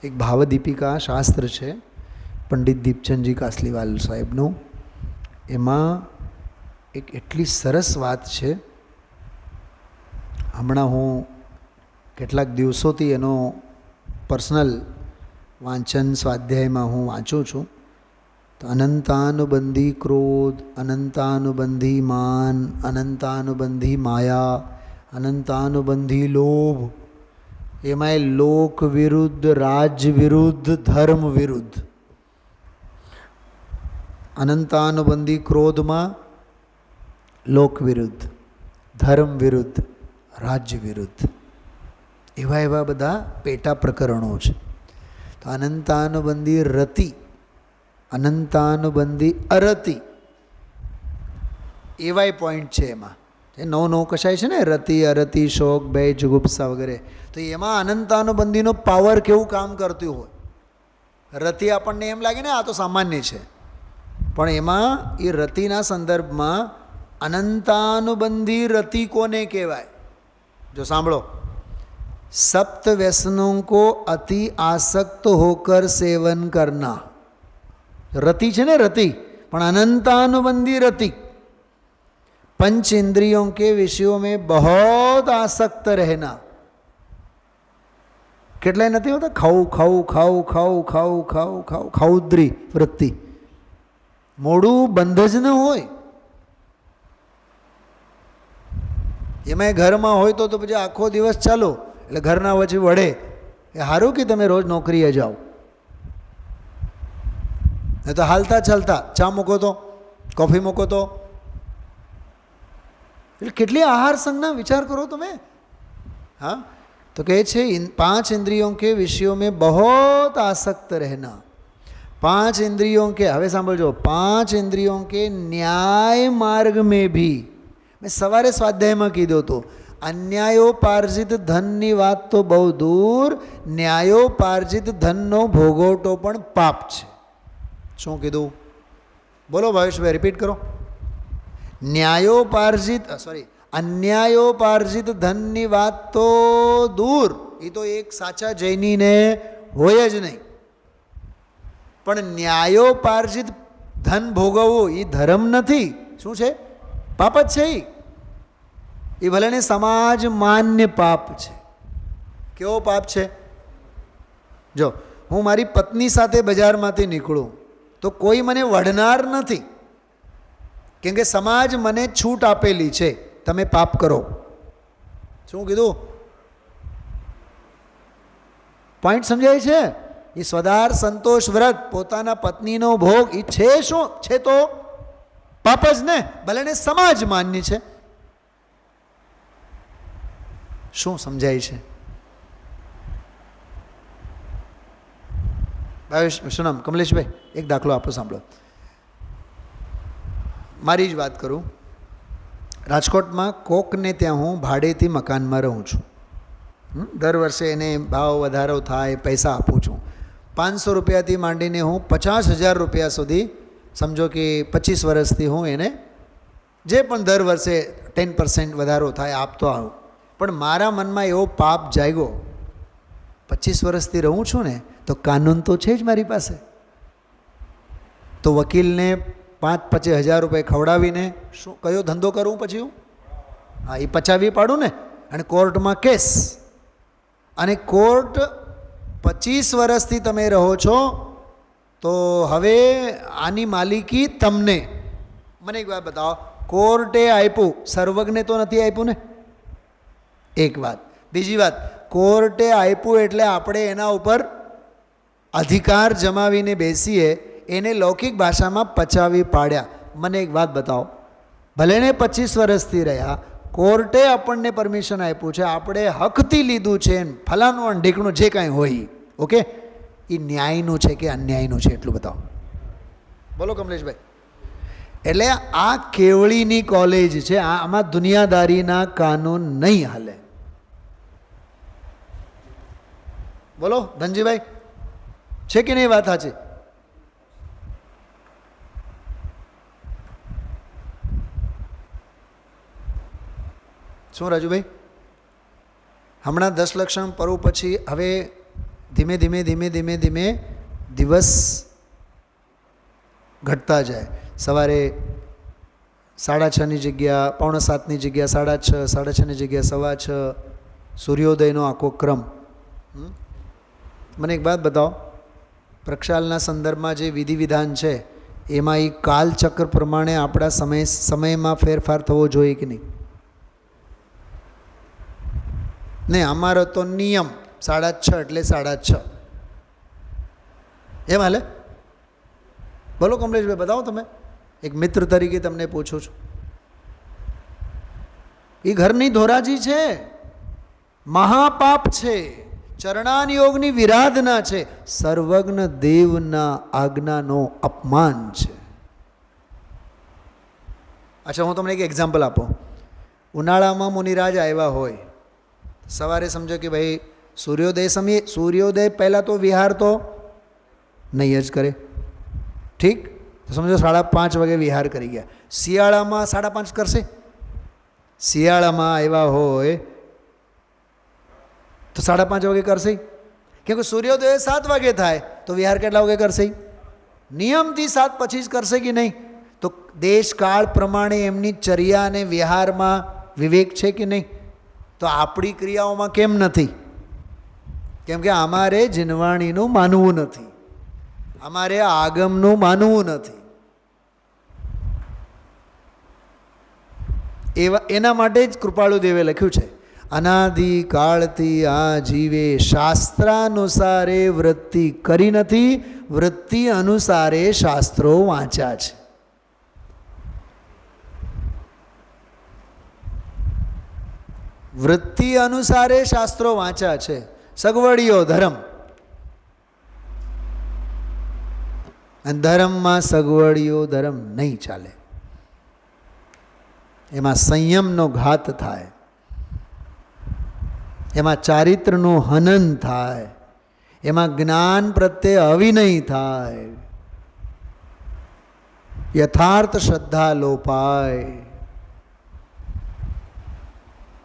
એક ભાવદીપિકા શાસ્ત્ર છે પંડિત દીપચંદજી કાસલીવાલ સાહેબનું. એમાં એક એટલી સરસ વાત છે. હમણાં હું કેટલાક દિવસોથી એનો પર્સનલ વાંચન સ્વાધ્યાયમાં હું વાંચું છું. તો અનંતાનુબંધી ક્રોધ, અનંતાનુબંધી માન, અનંતાનુબંધી માયા, અનંતાનુબંધી લોભ, એમાંય લોક વિરુદ્ધ, રાજ વિરુદ્ધ, ધર્મ વિરુદ્ધ. અનંતાનુબંધી ક્રોધમાં લોક વિરુદ્ધ, ધર્મ વિરુદ્ધ, રાજ્ય વિરુદ્ધ, એવા બધા પેટા પ્રકરણો છે. તો અનંતાનુબંધી રતિ, અનંતાનુબંધી અરતિ, એવાય પોઈન્ટ છે એમાં. એ નવ કશાય છે ને, રતિ, અરતિ, શોક, ભય, જુગુપ્સા વગેરે. તો એમાં અનંતાનુબંધીનો પાવર કેવું કામ કરતું હોય. રતિ આપણને એમ લાગે ને આ તો સામાન્ય છે, પણ એમાં એ રતિના સંદર્ભમાં અનંતાનુબંધી રતિ કોને કહેવાય? જો સાંભળો, સપ્ત व्यसनों को अति आसक्त होकर सेवन करना, रति છે ને रति, પણ अनंतानुबंधी रति. पंच इंद्रियों के विषयों में बहुत आसक्त रहना. કેટલાય નથી હોતા ખાવું ખાવું ખાવું ખાવું ખાવું ખાવું ખાવું, ખાઉદ્રી વૃત્તિ. મોડું બંધ જ ન હોય. એમાંય ઘરમાં હોય તો પછી આખો દિવસ ચાલો, એટલે ઘરના વચ્ચે વળે એ સારું કે તમે રોજ નોકરીએ જાઓ. નહીં તો હાલતા ચાલતા ચા મૂકો તો, કોફી મૂકો તો. એટલે કેટલી આહાર સંજ્ઞા વિચાર કરો તમે. હા, તો કહે છે 5 इंद्रियों के विषयों में बहुत आसक्त रहना. 5 इंद्रियों के, હવે સાંભળજો, 5 इंद्रियों के न्याय मार्ग में भी. મેં સવારે સ્વાધ્યાયમાં કીધું હતું, અન્યાયોપાર્જિત ધનની વાત તો બહુ દૂર, ન્યાયોપાર્જિત ધનનો ભોગવટો પણ પાપ છે. શું કીધું? બોલો ભાવેશભાઈ, રિપીટ કરો. અન્યાયોપાર્જિત ધનની વાત તો દૂર, એ તો એક સાચા જૈનીને હોય જ નહીં. પણ ન્યાયોપાર્જિત ધન ભોગવવું એ ધર્મ નથી. શું છે? પાપ જ છે. એ ભલે ને સમાજ માન્ય પાપ છે. કેવો પાપ છે? જો હું મારી પત્ની સાથે બજારમાંથી નીકળું તો કોઈ મને વઢનાર નથી, કેમ કે સમાજ મને છૂટ આપેલી છે, તમે પાપ કરો. શું કીધું? પોઈન્ટ સમજાય છે? એ સ્વદાર સંતોષ વ્રત, પોતાના પત્નીનો ભોગ, એ છે શું છે? તો પાપ જ ને, ભલે ને સમાજ માન્ય છે. શું સમજાય છે? શું નામ? કમલેશભાઈ, એક દાખલો આપો, સાંભળો. મારી જ વાત કરું. રાજકોટમાં કોકને ત્યાં હું ભાડેથી મકાનમાં રહું છું. દર વર્ષે એને ભાવ વધારો થાય, પૈસા આપું છું. 500 રૂપિયાથી માંડીને હું 50,000 રૂપિયા સુધી, સમજો કે 25 વર્ષથી હું એને જે પણ દર વર્ષે 10% વધારો થાય આપતો આવું. પણ મારા મનમાં એવો પાપ જાગ્યો, 25 વર્ષથી રહું છું ને, તો કાનૂન તો છે જ મારી પાસે. તો વકીલને 5,000 રૂપિયા ખવડાવીને શું કયો ધંધો કરું પછી હું? હા, એ પચાવી પાડું ને. અને કોર્ટમાં કેસ, અને કોર્ટ 25 વર્ષથી તમે રહો છો, તો હવે આની માલિકી તમને. મને એક વાત બતાવો, કોર્ટે આપ્યું, સર્વજ્ઞે તો નથી આપ્યું ને? એક વાત. બીજી વાત, કોર્ટે આપ્યું એટલે આપણે એના ઉપર અધિકાર જમાવીને બેસીએ, એને લૌકિક ભાષામાં પચાવી પાડ્યા. મને એક વાત બતાવો, ભલે ને 25 વર્ષથી રહ્યા, કોર્ટે આપણને પરમિશન આપ્યું છે, આપણે હકથી લીધું છે, ફલાણું ઢીકણું જે કાંઈ હોય, ઓકે, એ ન્યાયનું છે કે અન્યાયનું છે એટલું બતાવો. બોલો કમલેશભાઈ. એટલે આ કેવળીની કોલેજ છે, આમાં દુનિયાદારીના કાનૂન નહીં હાલે. બોલો ધનજીભાઈ, છે કે નહીં વાત સાચી? શું રાજુભાઈ? હમણાં 10 લક્ષણ પર્વ પછી હવે ધીમે ધીમે ધીમે ધીમે ધીમે દિવસ ઘટતા જાય. સવારે 6:30ની જગ્યા 6:45ની જગ્યા 6:30, 6:30ની જગ્યા 6:15, સૂર્યોદયનો આખો ક્રમ. મને એક વાત બતાવો, પ્રક્ષાલના સંદર્ભમાં જે વિધિ વિધાન છે એમાં એ કાલચક્ર પ્રમાણે આપણા સમયમાં ફેરફાર થવો જોઈએ કે નહીં? નહીં, અમારો તો નિયમ 6:30 એટલે 6:30. એમ હાલે? બોલો કમલેશભાઈ, બતાવો. તમે એક મિત્ર તરીકે તમને પૂછું છું. એ ઘરની ધોરાજી છે, મહાપાપ છે, ચરણાન યોગની વિરાધના છે, સર્વજ્ઞ દેવના આજ્ઞાનો અપમાન છે. અચ્છા, હું તમને એક એક્ઝામ્પલ આપું. ઉનાળામાં મુનિરાજ આવ્યા હોય, સવારે સમજો કે ભાઈ સૂર્યોદય સમયે, સૂર્યોદય પહેલાં તો વિહાર તો નહીં જ કરે, ઠીક, તો સમજો 5:30 વાગે વિહાર કરી ગયા. શિયાળામાં 5:30 કરશે? શિયાળામાં આવ્યા હોય તો 5:30 વાગે કરશે, કેમ કે સૂર્યોદય 7 વાગે થાય, તો વિહાર કેટલા વાગે કરશે? નિયમથી 7 પછી જ કરશે કે નહીં? તો દેશકાળ પ્રમાણે એમની ચર્યા અને વિહારમાં વિવેક છે કે નહીં? તો આપણી ક્રિયાઓમાં કેમ નથી? કેમ કે અમારે જીનવાણીનું માનવું નથી, અમારે આગમનું માનવું નથી. એના માટે જ કૃપાળુદેવે લખ્યું છે, અનાદિકાળથી આ જીવે શાસ્ત્રાનુસારે વૃત્તિ કરી નથી, વૃત્તિ અનુસારે શાસ્ત્રો વાંચ્યા છે. વૃત્તિ અનુસારે શાસ્ત્રો વાંચ્યા છે. સગવડીઓ ધર્મ, અને ધર્મમાં સગવડીઓ ધર્મ નહીં ચાલે. એમાં સંયમનો ઘાત થાય, એમાં ચારિત્રનું હનન થાય, એમાં જ્ઞાન પ્રત્યે અવિનય થાય, યથાર્થ શ્રદ્ધા લોપાય.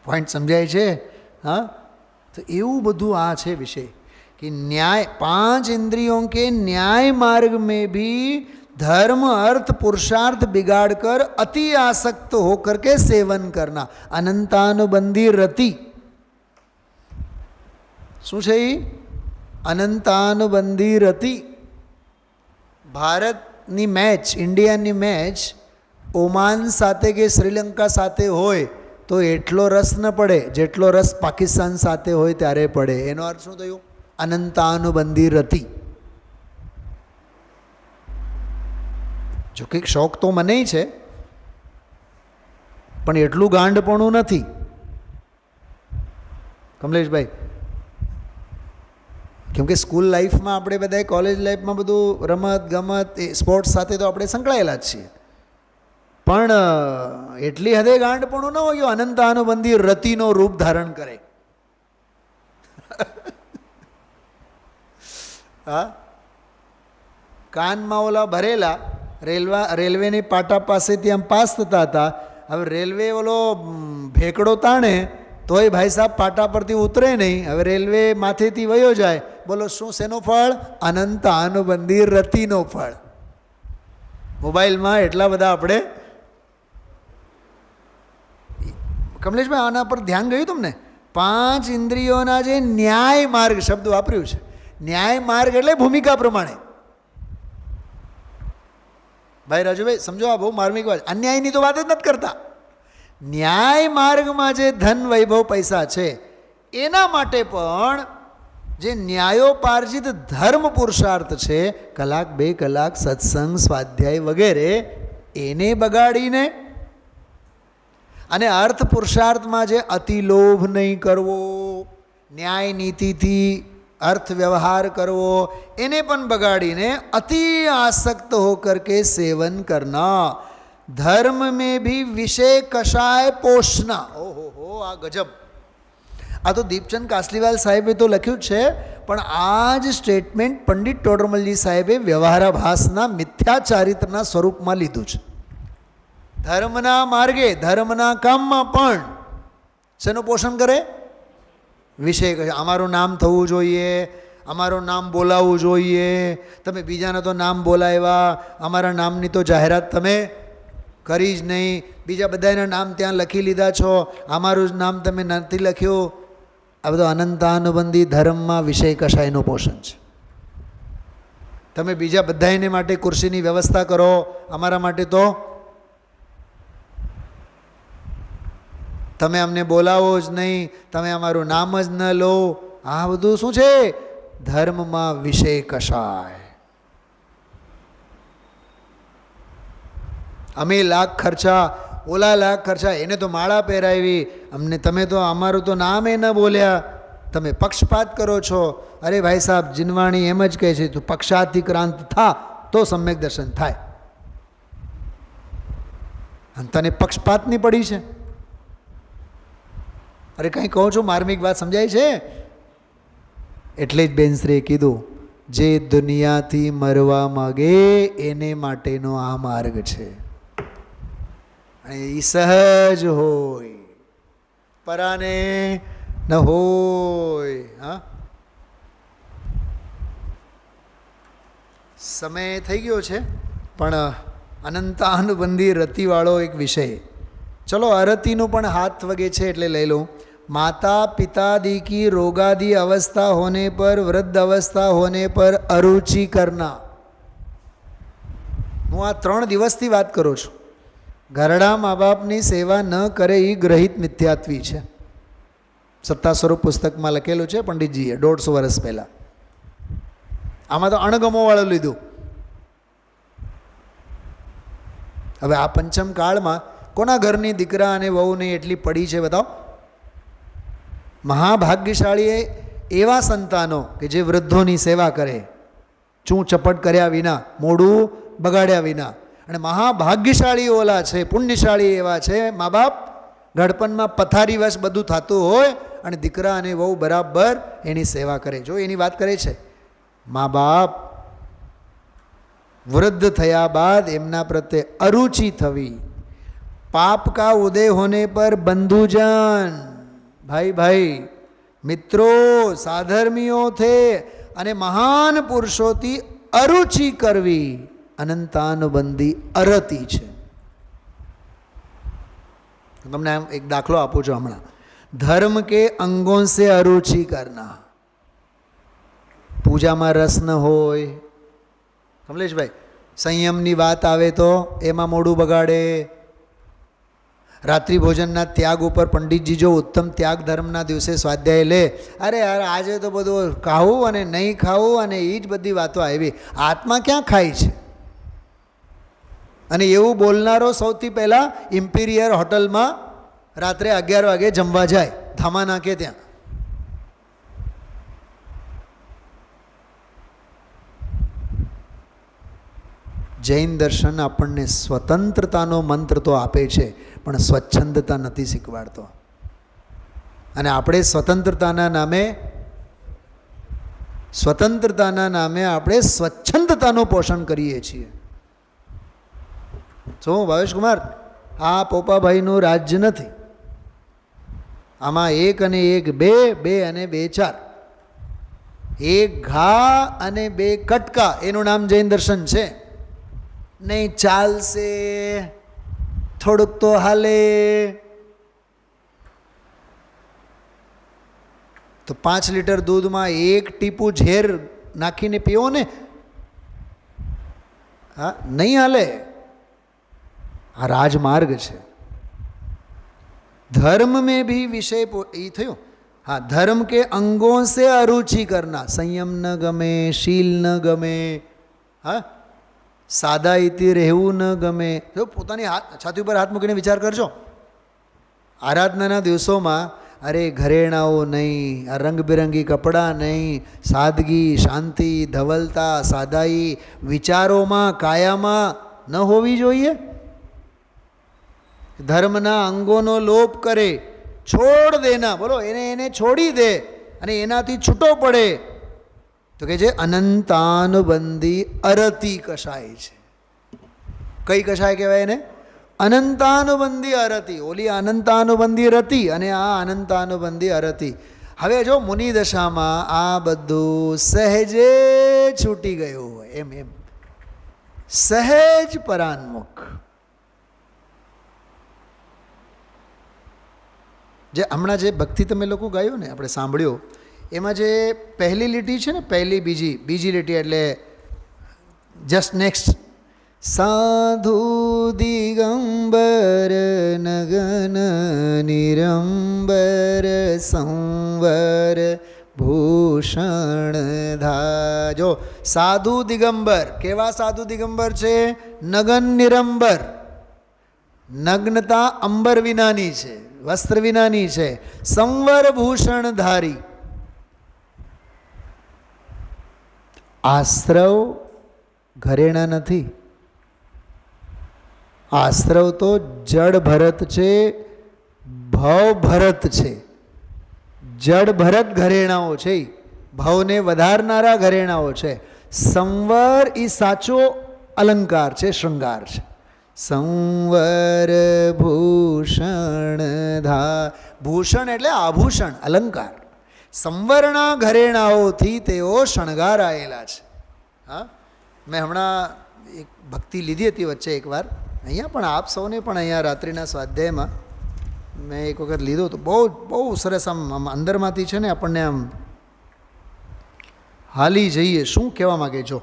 પોઈન્ટ સમજાય છે? હા, તો એવું બધું આ છે વિષય कि न्याय 5 इंद्रियों के न्याय मार्ग में भी धर्म अर्थ पुरुषार्थ बिगाड़ कर अति आसक्त होकर के सेवन करना, अनंतानुबंधी रति. શું છે એ? અનંતાનુબંધી રતિ. ભારતની મેચ, ઇન્ડિયાની મેચ ઓમાન સાથે કે શ્રીલંકા સાથે હોય તો એટલો રસ ન પડે જેટલો રસ પાકિસ્તાન સાથે હોય ત્યારે પડે. એનો અર્થ શું થયું? અનંતાનુબંધી રતિ. જો કે શોખ તો મને છે, પણ એટલું ગાંડપણું નથી. કમલેશભાઈ, કેમ કે સ્કૂલ લાઈફમાં આપણે બધાએ, કોલેજ લાઈફમાં બધું રમત ગમત સ્પોર્ટ્સ સાથે તો આપણે સંકળાયેલા જ છીએ, પણ એટલી હદે ગાંડપણું ન હોય અનંતાનુબંધી રતિનો રૂપ ધારણ કરે. હા, કાનમાં ઓલા ભરેલા રેલવેની પાટા પાસેથી આમ પાસ થતા હતા. હવે રેલવે ઓલો ભેકડો તાણે તોય ભાઈ સાહેબ પાટા પરથી ઉતરે નહીં. હવે રેલવે માથેથી વયો જાય. બોલો શું શેનો ફળ? અનંતાનુબંધી રતિનો ફળ. મોબાઈલમાં એટલા બધા આપણે, કમલેશભાઈ આના પર ધ્યાન ગયું તમને? 5 ઇન્દ્રિયોના જે ન્યાય માર્ગ શબ્દ વાપર્યું છે, ન્યાય માર્ગ એટલે ભૂમિકા પ્રમાણે. ભાઈ રાજુભાઈ સમજો, આ બહુ માર્મિક વાત. અન્યાયની તો વાત જ નથી કરતા. ન્યાય માર્ગમાં જે ધન વૈભવ પૈસા છે એના માટે પણ જે ન્યાયોપાર્જિત ધર્મ પુરુષાર્થ છે, કલાક 2 કલાક સત્સંગ સ્વાધ્યાય વગેરે, એને બગાડીને અને અર્થ પુરુષાર્થમાં જે અતિલોભ નહીં કરવો, ન્યાય નીતિથી अर्थ व्यवहार करवो, इन्हें पण बगाड़ीने अति आसक्त होकर के सेवन करना, धर्म में भी विषय कषाय पोषना. ओहो आ गजब. आ तो दीपचंद कासलीवाल साहेबे तो लख्યું છે, પણ આ જ સ્ટેટમેન્ટ પંડિત ટોડરમલજી સાહેબે વ્યવહારાભાસના મિથ્યાચારિત્રના સ્વરૂપમાં લીધું છે. ધર્મના માર્ગે, ધર્મના કામમાં પણ શેનું પોષણ કરે? વિષય કહે. અમારું નામ થવું જોઈએ, અમારું નામ બોલાવવું જોઈએ. તમે બીજાના તો નામ બોલાવ્યા, અમારા નામની તો જાહેરાત તમે કરી જ નહીં. બીજા બધાના નામ ત્યાં લખી લીધા છો, અમારું જ નામ તમે નથી લખ્યું. આ બધો અનંતાનુબંધી ધર્મમાં વિષય કશાયનું પોષણ છે. તમે બીજા બધાને માટે ખુરશીની વ્યવસ્થા કરો, અમારા માટે તો તમે અમને બોલાવો જ નહીં, તમે અમારું નામ જ ન લો. આ બધું શું છે? ધર્મમાં વિષય કશાય. અમે લાખ ખર્ચા, ઓલા લાખ ખર્ચા, એને તો માળા પહેરાવી, અમને તમે તો અમારું તો નામ એ ન બોલ્યા. તમે પક્ષપાત કરો છો. અરે ભાઈ સાહેબ, જીનવાણી એમ જ કહે છે, તું પક્ષાતિક્રાંત થા તો સમ્યક દર્શન થાય. અને તને પક્ષપાતની પડી છે. અરે કંઈ કહું છું, માર્મિક વાત સમજાય છે. એટલે જ બેનશ્રીએ કીધું, જે દુનિયાથી મરવા માગે એને માટેનો આ માર્ગ છે. અને એ સહજ હોય, પરાને ન હોય. હા, સમય થઈ ગયો છે, પણ અનંતાનુબંધી રતિવાળો એક વિષય. ચલો, અરતિનું પણ હાથ વગે છે એટલે લઈ લઉં. माता पितादि की रोगादि अवस्था होने पर, वृद्ध अवस्था होने पर अरुचि करना. હું આ 3 દિવસથી વાત કરું છું. ઘરડા મા બાપની સેવા ન કરે એ ગ્રહિત મિથ્યાત્વી છે. સત્તા સ્વરૂપ પુસ્તકમાં લખેલું છે પંડિતજીએ 150 વર્ષ પહેલાં. આમાં તો અણગમોવાળું લીધું. હવે આ પંચમ કાળમાં કોના ઘરની દીકરા અને વહુને એટલી પડી છે બતાવો? મહાભાગ્યશાળી એવા સંતાનો કે જે વૃદ્ધોની સેવા કરે, ચૂં ચપટ કર્યા વિના, મોઢું બગાડ્યા વિના. અને મહાભાગ્યશાળી ઓલા છે, પુણ્યશાળી એવા છે મા બાપ, ઘડપણમાં પથારીવશ બધું થતું હોય અને દીકરા અને વહુ બરાબર એની સેવા કરે. જો એની વાત કરે છે, મા બાપ વૃદ્ધ થયા બાદ એમના પ્રત્યે અરુચિ થવી. પાપ કા ઉદય હોને પર બંધુજન, भाई भाई मित्रों, साधर्मियों थे અને મહાન પુરુષોથી અરુચિ કરવી અનંતાનુબંધી અરતિ છે. તમને એક દાખલો આપું છું હમણાં. ધર્મ કે અંગોं से અરુચિ કરના. પૂજામાં રસ ન હોય, કમલેશભાઈ, સંયમની વાત આવે તો એમાં મોઢું બગાડે. રાત્રિ ભોજનના ત્યાગ ઉપર પંડિતજી જો ઉત્તમ ત્યાગ ધર્મના દિવસે સ્વાધ્યાય લે, અરે યાર આજે તો બધું ખાવું અને નહીં ખાવું અને એ જ બધી વાતો આવી. આત્મા ક્યાં ખાય છે? અને એવું બોલનારો સૌથી પહેલાં ઇમ્પિરિયર હોટલમાં રાત્રે 11 વાગે જમવા જાય, ધામા નાખે ત્યાં. જૈન દર્શન આપણને સ્વતંત્રતાનો મંત્ર તો આપે છે, પણ સ્વચ્છંદતા નથી શીખવાડતો. અને આપણે સ્વતંત્રતાના નામે આપણે સ્વચ્છંદતાનું પોષણ કરીએ છીએ. શું ભાવેશકુમાર, આ પોપાભાઈનું રાજ્ય નથી. આમાં 1 અને 1 2, 2 અને 2 4, 1 ઘા અને 2 કટકા, એનું નામ જૈન દર્શન છે. નહીં ચાલશે, થોડુંક તો હાલે. તો 5 લીટર દૂધમાં 1 ટીપું ઝેર નાખીને પીવો ને, હા, નહીં હાલે. આ રાજમાર્ગ છે. धर्म में भी विषय ये थयो. हाँ, धर्म के अंगों से अरुचि करना, संयम न गमे, शील न गमे, हाँ, સાદાઈથી રહેવું ન ગમે. જો પોતાની છાતી ઉપર હાથ મૂકીને વિચાર કરજો. આરાધનાના દિવસોમાં અરે ઘરેણાઓ નહીં, આ રંગબેરંગી કપડાં નહીં, સાદગી, શાંતિ, ધવલતા, સાદાઈ વિચારોમાં, કાયામાં ન હોવી જોઈએ. ધર્મના અંગોનો લોપ કરે, છોડ દેના, બોલો, એને છોડી દે અને એનાથી છૂટો પડે તો કે છે અનંતાનુબંધી અરતી કશાય છે. કઈ કશાય કહેવાય એને? અનંતાનુબંધી અરતી. ઓલી અનંતાનુબંધી રતી અને આ અનંતાનુબંધી અરતી. હવે જો મુનિ દશામાં આ બધું સહેજે છૂટી ગયું હોય, એમ સહેજ પરાન્મુખ. જે હમણાં જે ભક્તિ તમે લોકો ગાયો ને, આપણે સાંભળ્યો, એમાં જે પહેલી લીટી છે ને, બીજી લીટી એટલે જસ્ટ નેક્સ્ટ, સાધુ દિગંબર નગન નિરંબર સંવર ભૂષણ ધા. જો સાધુ દિગંબર, કેવા સાધુ દિગંબર છે? નગન નિરંબર, નગ્નતા અંબર વિનાની છે, વસ્ત્ર વિનાની છે. સંવર ભૂષણ ધારી. આશ્રવ ઘરેણા નથી. આશ્રવ તો જડ ભરત છે, ભવ ભરત છે. જડ ભરત ઘરેણાઓ છે, ભવને વધારનારા ઘરેણાઓ છે. સંવર એ સાચો અલંકાર છે, શૃંગાર છે. સંવર ભૂષણ ધા. ભૂષણ એટલે આભૂષણ, અલંકાર. સંવરના ઘરેણાઓથી તેઓ શણગારાયેલા છે. હા, મેં હમણાં એક ભક્તિ લીધી હતી વચ્ચે એકવાર અહીંયા, પણ આપ સૌને પણ અહીંયા રાત્રિના સ્વાધ્યાયમાં મેં એક વખત લીધો તો બહુ સરસ આમ અંદરમાંથી છે ને આપણને આમ હાલી જઈએ. શું કહેવા માગે? જો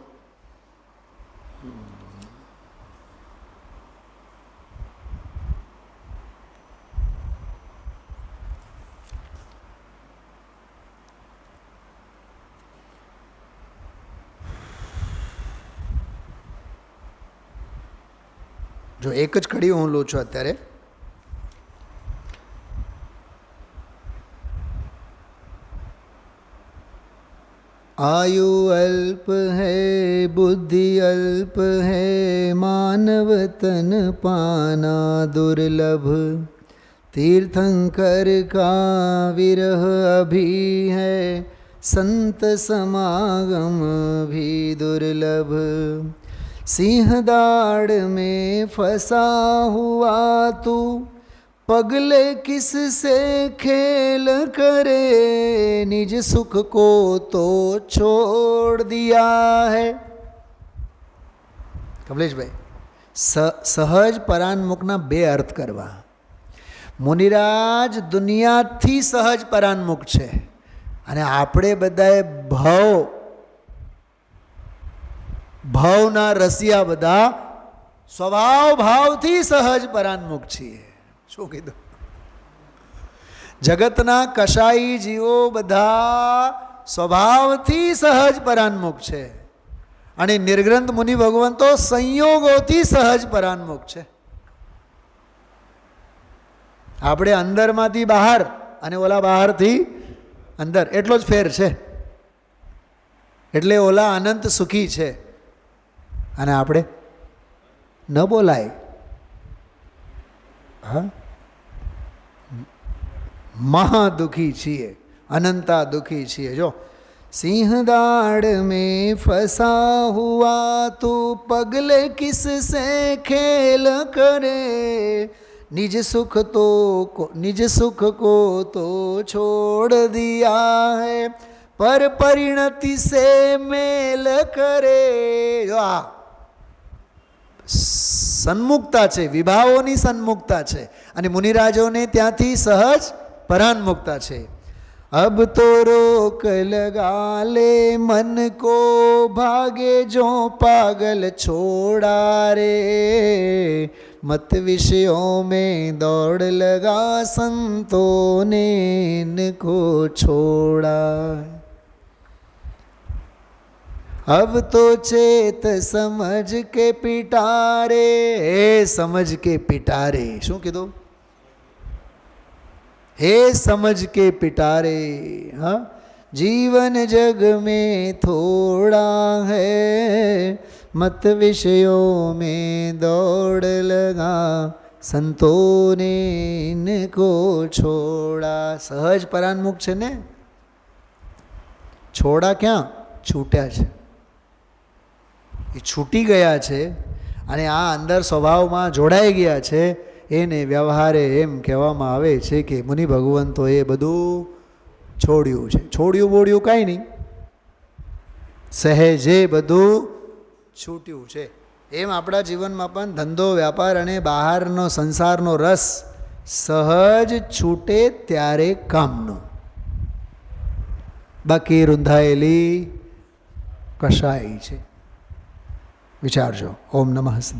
જો એક જ કડી હું લઉં છું અત્યારે. आयु अल्प है बुद्धि अल्प है मानव तन पाना दुर्लभ तीर्थंकर का विरह अभी है संत समागम भी दुर्लभ सिंह दाड़ में फंसा हुआ तू पगले किससे खेल करे निज सुख को तो छोड़ दिया है. કમલેશભાઈ, સહજ પરાન્મુખના બે અર્થ કરવા. મુનિરાજ દુનિયાથી સહજ પરાન્મુખ છે અને આપણે બધાએ ભાવના રસિયા બધા સ્વભાવ ભાવથી સહજ પરાન્મુખ છીએ. શું કીધું? જગતના કશાઈ જીવો બધા સ્વભાવથી સહજ પરાન્મુખ છે અને નિર્ગ્રંથ મુનિ ભગવંતો સંયોગોથી સહજ પરાન્મુખ છે. આપણે અંદરમાંથી બહાર અને ઓલા બહારથી અંદર, એટલો જ ફેર છે. એટલે ઓલા અનંત સુખી છે અને આપણે ન બોલાય. હા, મહા દુખી છીએ, અનંતા દુખી છીએ. જો સિંહ દાड़ में फंसा हुआ तो पगले किस से खेल करे निज सुख को तो छोड़ दिया है पर परिणति से मेल करे. જો સન્મુખતા છે, વિભાવોની સન્મુખતા છે, અને મુનિરાજોને ત્યાંથી સહજ પરાન્મુખતા છે. અબ તો રોક લગા લે મન કો ભાગે જો પાગલ છોડા રે, મત વિષયોं में दौड़ लगा संतों ने इनको छोड़ा. अब तो चेत समझ के पिटारे, हे समझ के पिटारे. શું કીધું? हे समझ के पिटारे. हाँ, जीवन जग में थोड़ा है, मत विषयों में दौड़ लगा संतों ने इनको छोड़ा. સહજ પરાન્મુખ છે ને, છોડા ક્યાં? છૂટ્યા છે, એ છૂટી ગયા છે, અને આ અંદર સ્વભાવમાં જોડાઈ ગયા છે. એને વ્યવહારે એમ કહેવામાં આવે છે કે મુનિ ભગવંતોએ બધું છોડ્યું છે. છોડ્યું બોડ્યું કાંઈ નહીં, સહેજે બધું છૂટ્યું છે. એમ આપણા જીવનમાં પણ ધંધો વ્યાપાર અને બહારનો સંસારનો રસ સહજ છૂટે ત્યારે કામનો, બાકી રૂંધાયેલી કશાય છે. વિચારજો. ઓમ નમઃ.